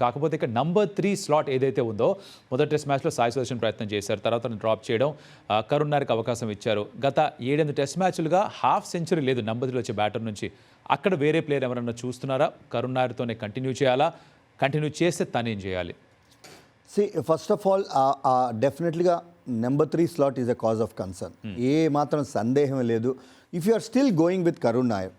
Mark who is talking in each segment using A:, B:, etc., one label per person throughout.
A: కాకపోతే ఇక్కడ number 3 slot ఏదైతే ఉందో మొదటి టెస్ట్ మ్యాచ్లో సాయి సుదర్శన్ ప్రయత్నం చేశారు. తర్వాత డ్రాప్ చేయడం కరుణ్ నాయర్కి అవకాశం ఇచ్చారు. గత 7 టెస్ట్ మ్యాచ్లుగా హాఫ్ సెంచరీ లేదు నంబర్ 3 వచ్చే బ్యాటర్ నుంచి. అక్కడ వేరే ప్లేయర్ ఎవరన్నా చూస్తున్నారా? కరుణ్ నాయర్తోనే కంటిన్యూ చేయాలా? కంటిన్యూ చేస్తే తనేం చేయాలి?
B: ఫస్ట్ ఆఫ్ ఆల్ డెఫినెట్లీగా number 3 slot is a cause of concern. ఏ మాత్రం సందేహం లేదు. If you are still going with Karun Nair,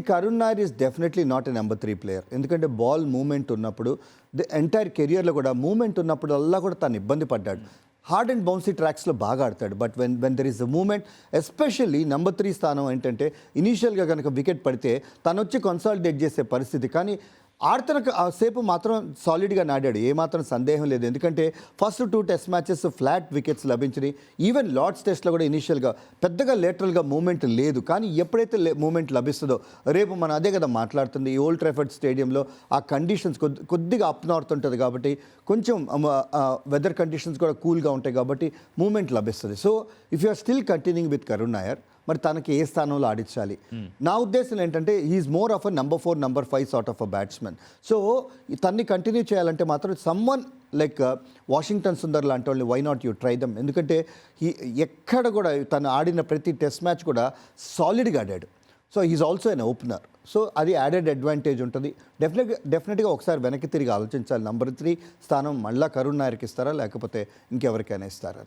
B: Karun Nair is definitely not a number 3 player. ఎందుకంటే బాల్ మూమెంట్ ఉన్నప్పుడు ది ఎంటైర్ కెరియర్లో కూడా మూమెంట్ ఉన్నప్పుడు అల్లా కూడా తను ఇబ్బంది పడ్డాడు. హార్డ్ అండ్ బౌన్సీ ట్రాక్స్లో బాగా ఆడతాడు. But when there is a moment, especially number 3 స్థానం ఏంటంటే ఇనీషియల్గా కనుక వికెట్ పడితే తను వచ్చి కన్సాలిడేట్ చేసే పరిస్థితి. కానీ ఆడుతున్న సేపు మాత్రం సాలిడ్గా నాడాడు, ఏమాత్రం సందేహం లేదు. ఎందుకంటే first 2 test matches flat wickets లభించినాయి. ఈవెన్ లార్డ్స్ టెస్ట్లో కూడా ఇనీషియల్గా పెద్దగా లేటరల్గా మూమెంట్ లేదు. కానీ ఎప్పుడైతే మూమెంట్ లభిస్తుందో, రేపు మనం అదే కదా మాట్లాడుతుంది, ఈ ఓల్డ్ ట్రాఫర్డ్ స్టేడియంలో ఆ కండిషన్స్ కొద్దిగా అప్ నార్త్ ఉంటుంది కాబట్టి కొంచెం వెదర్ కండిషన్స్ కూడా కూల్గా ఉంటాయి కాబట్టి మూమెంట్ లభిస్తుంది. So if you are still continuing with Karun Nair, మరి తనకి ఏ స్థానంలో ఆడించాలి? నా ఉద్దేశం ఏంటంటే he's more of a number 4, number 5 sort of a batsmen. So తన్ని కంటిన్యూ చేయాలంటే మాత్రం సమ్వన్ లైక్ వాషింగ్టన్ సుందర్ లాంటి వాళ్ళని why not you try them. ఎందుకంటే ఎక్కడ కూడా తను ఆడిన ప్రతి టెస్ట్ మ్యాచ్ కూడా సాలిడ్గా ఆడాడు. So he's also an opener. So అది యాడెడ్ అడ్వాంటేజ్ ఉంటుంది. డెఫినెట్గా ఒకసారి వెనక్కి తిరిగి ఆలోచించాలి. నంబర్ 3 స్థానం మళ్ళీ కరుణ్ నాయర్కి ఇస్తారా లేకపోతే ఇంకెవరికైనా ఇస్తారా?